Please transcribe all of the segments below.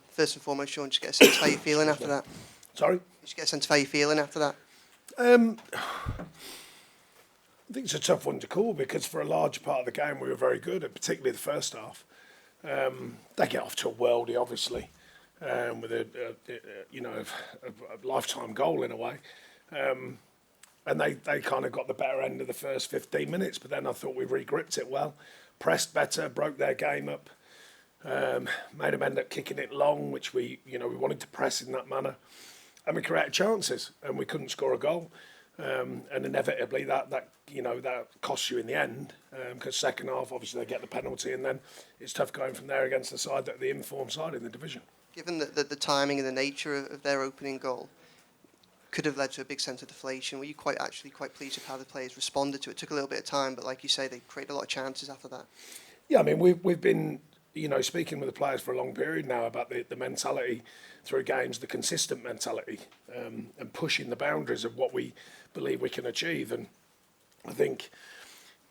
First and foremost, Sean, just get a sense of how you're feeling after that. Sorry? Just get a sense of how you're feeling after that. I think it's a tough one to call because for a large part of the game we were very good, and particularly the first half. They get off to a worldie, obviously, with a lifetime goal in a way. And they kind of got the better end of the first 15 minutes, but then I thought we re-gripped it well, pressed better, broke their game up, made them end up kicking it long, which we wanted to press in that manner, and we created chances, and we couldn't score a goal, and inevitably that costs you in the end, because second half obviously they get the penalty, and then it's tough going from there against the informed side in the division. Given the timing and the nature of their opening goal, could have led to a big sense of deflation. Were you quite pleased with how the players responded to it? It took a little bit of time, but like you say, they created a lot of chances after that. Yeah, I mean, we've been, speaking with the players for a long period now about the mentality through games, the consistent mentality, and pushing the boundaries of what we believe we can achieve. And I think,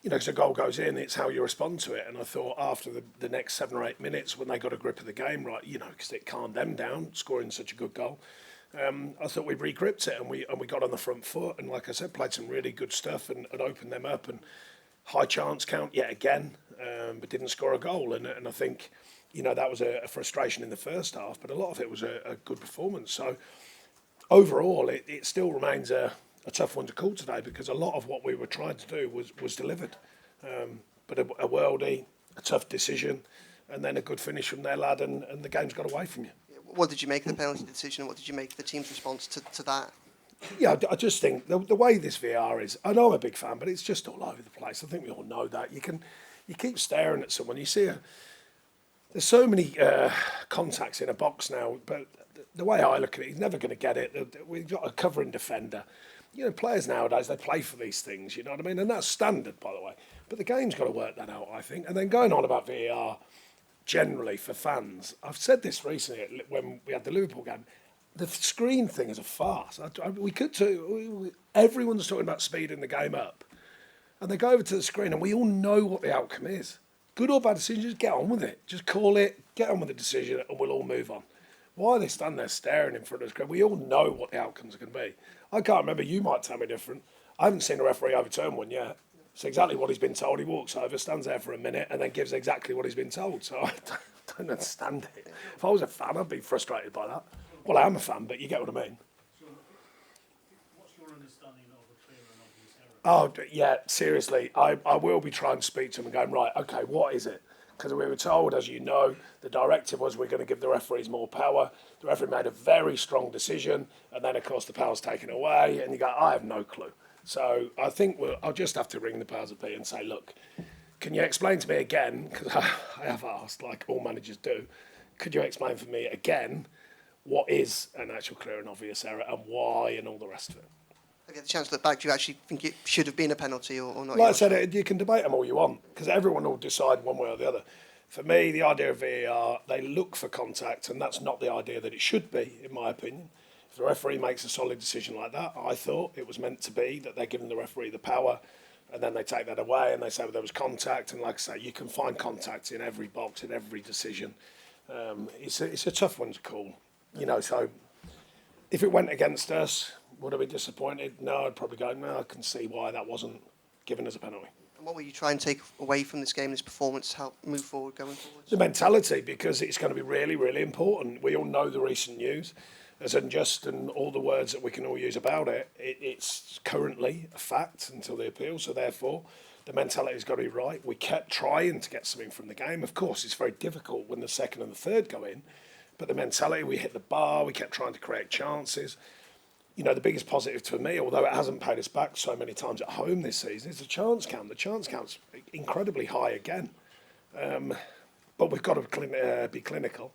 because a goal goes in, it's how you respond to it. And I thought after the next 7 or 8 minutes, when they got a grip of the game, right, because it calmed them down, scoring such a good goal, I thought we re-gripped it and we got on the front foot, and like I said, played some really good stuff and opened them up, and high chance count yet again, but didn't score a goal, and I think that was a frustration in the first half, but a lot of it was a good performance. So overall it still remains a tough one to call today, because a lot of what we were trying to do was delivered, but a worldie, a tough decision, and then a good finish from their lad, and the game's got away from you. What did you make of the penalty decision? What did you make of the team's response to that? Yeah, I just think the way this VAR is, I know I'm a big fan, but it's just all over the place. I think we all know that. You keep staring at someone, you see there's so many contacts in a box now, but the way I look at it, he's never going to get it. We've got a covering defender. Players nowadays, they play for these things, you know what I mean? And that's standard, by the way. But the game's got to work that out, I think. And then going on about VAR, generally for fans, I've said this recently when we had the Liverpool game, the screen thing is a farce. Everyone's talking about speeding the game up, and they go over to the screen, and we all know what the outcome is. Good or bad decision, just get on with it. Just call it, get on with the decision, and we'll all move on. Why are they standing there staring in front of the screen? We all know what the outcomes are going to be. I can't remember, you might tell me different. I haven't seen a referee overturn one yet. It's exactly what he's been told. He walks over, stands there for a minute, and then gives exactly what he's been told. So I don't understand it. If I was a fan, I'd be frustrated by that. Well, I am a fan, but you get what I mean. What's your understanding of a clear and obvious error? Oh, yeah, seriously. I will be trying to speak to him and going, right, okay, what is it? Because we were told, as you know, the directive was we're going to give the referees more power. The referee made a very strong decision, and then, of course, the power's taken away, and you go, I have no clue. So I think I'll just have to ring the powers that be and say, look, can you explain to me again, because I have asked, like all managers do, could you explain for me again what is an actual clear and obvious error and why and all the rest of it? Have you had the chance to look back? Do you actually think it should have been a penalty or not? Like I said, you can debate them all you want, because everyone will decide one way or the other. For me, the idea of VAR, they look for contact, and that's not the idea that it should be, in my opinion. If the referee makes a solid decision like that, I thought it was meant to be that they're giving the referee the power, and then they take that away and they say, well, there was contact. And like I say, you can find contact in every box, in every decision. It's a tough one to call. So if it went against us, would I be disappointed? No, I'd probably go, no, I can see why that wasn't given as a penalty. And what will you try and take away from this game, this performance, to help move forward, going forward? The mentality, because it's going to be really, really important. We all know the recent news. As unjust and all the words that we can all use about it, it's currently a fact until the appeal. So therefore, the mentality's got to be right. We kept trying to get something from the game. Of course, it's very difficult when the second and the third go in. But the mentality, we hit the bar. We kept trying to create chances. The biggest positive to me, although it hasn't paid us back so many times at home this season, is the chance count. The chance count's incredibly high again. But we've got to be clinical.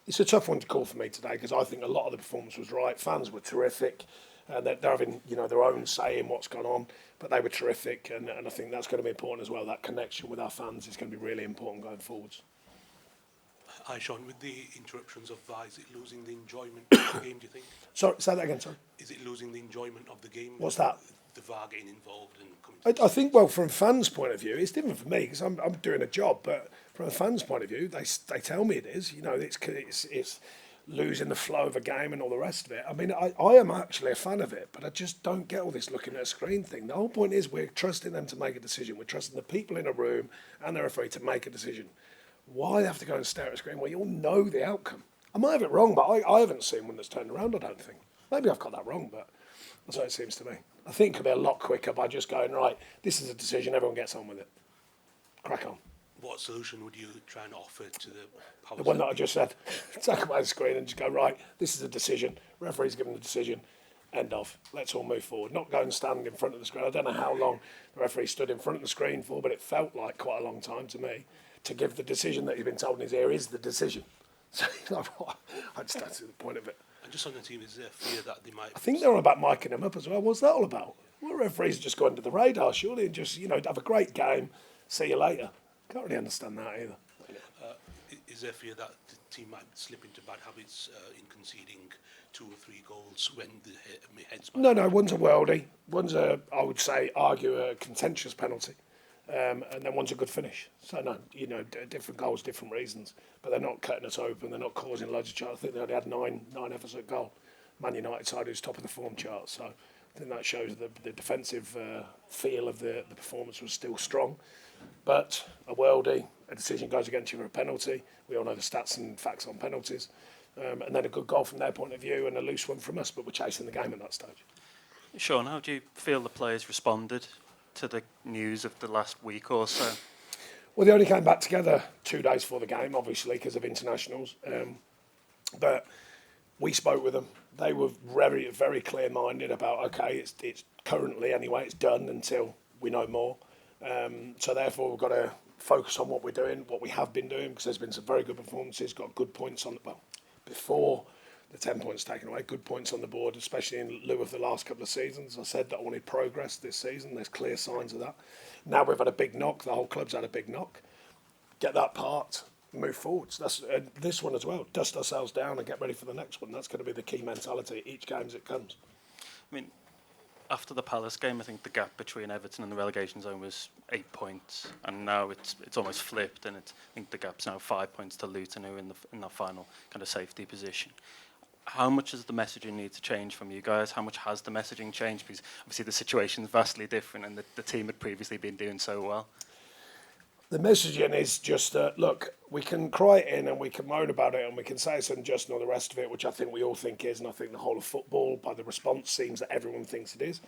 It's a tough one to call for me today, because I think a lot of the performance was right. Fans were terrific, and they're having their own say in what's gone on, but they were terrific, and I think that's going to be important as well. That connection with our fans is going to be really important going forwards. Hi, Sean. With the interruptions of VAR, is it losing the enjoyment of the game, do you think? Sorry, say that again, sorry. Is it losing the enjoyment of the game? What's that? the VAR getting involved and coming to I think, well, from fans' point of view, it's different for me because I'm doing a job. But from a fan's point of view, they tell me it is. You know, it's losing the flow of a game and all the rest of it. I mean, I am actually a fan of it, but I just don't get all this looking at a screen thing. The whole point is we're trusting them to make a decision. We're trusting the people in a room and the referee to make a decision. Why have to go and stare at a screen where you all know the outcome? I might have it wrong, but I haven't seen one that's turned around, I don't think. Maybe I've got that wrong, but that's what it seems to me. I think it could be a lot quicker by just going, right, this is a decision, everyone gets on with it. Crack on. What solution would you try and offer to the powers? The one that I just said, take away the screen and just go, right, this is a decision, referee's given the decision, end of. Let's all move forward. Not go and stand in front of the screen. I don't know how long the referee stood in front of the screen for, but it felt like quite a long time to me to give the decision that he's been told in his ear is the decision. So I just don't see the point of it. And just on the team, is there fear that they might... I think they're all about miking him up as well. What's that all about? Well, referees just go under the radar, surely, and just, have a great game, see you later. Can't really understand that either. Is there fear that the team might slip into bad habits in conceding 2 or 3 goals when the heads... No, one's a worldie. One's I would say, argue a contentious penalty. And then one's a good finish. So, no, different goals, different reasons. But they're not cutting us open. They're not causing loads of charts. I think they only had nine efforts at goal. Man United side who's top of the form chart. So I think that shows the defensive feel of the performance was still strong. But a worldie, a decision goes against you for a penalty. We all know the stats and facts on penalties. And then a good goal from their point of view and a loose one from us. But we're chasing the game at that stage. Sean, how do you feel the players responded to the news of the last week or so? Well, they only came back together 2 days before the game, obviously, because of internationals. But we spoke with them. They were very, very clear-minded about, okay, it's currently, anyway, it's done until we know more. So therefore, we've got to focus on what we're doing, what we have been doing, because there's been some very good performances, got good points on, before the 10 points taken away, good points on the board, especially in lieu of the last couple of seasons. I said that I wanted progress this season. There's clear signs of that. Now we've had a big knock. The whole club's had a big knock. Get that part, move forwards. That's this one as well. Dust ourselves down and get ready for the next one. That's going to be the key mentality each game as it comes. I mean, after the Palace game, I think the gap between Everton and the relegation zone was 8 points, and now it's almost flipped, and I think the gap's now 5 points to Luton, who are in that final kind of safety position. How much does the messaging need to change from you guys? How much has the messaging changed? Because obviously the situation is vastly different, and the team had previously been doing so well. The messaging is just that, look, we can cry it in and we can moan about it and we can say it's unjust and all the rest of it, which I think we all think is, and I think the whole of football, by the response, seems that everyone thinks it is.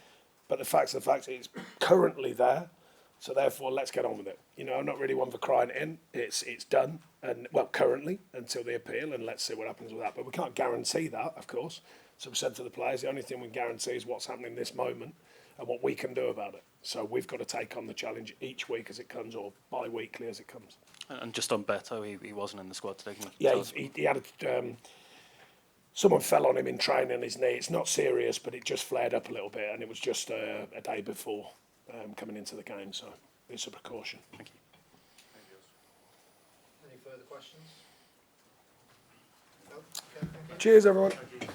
But the facts are the facts. It's currently there, so therefore let's get on with it. I'm not really one for crying it in. It's done, and well, currently, until the appeal, and let's see what happens with that. But we can't guarantee that, of course. So we said to the players, the only thing we can guarantee is what's happening this moment and what we can do about it. So we've got to take on the challenge each week as it comes, or bi-weekly as it comes. And just on Beto, he wasn't in the squad today. Yeah, he had someone fell on him in training on his knee. It's not serious, but it just flared up a little bit, and it was just a day before coming into the game, so it's a precaution. Thank you. Any further questions? No? Okay, thank you. Cheers, everyone. Thank you.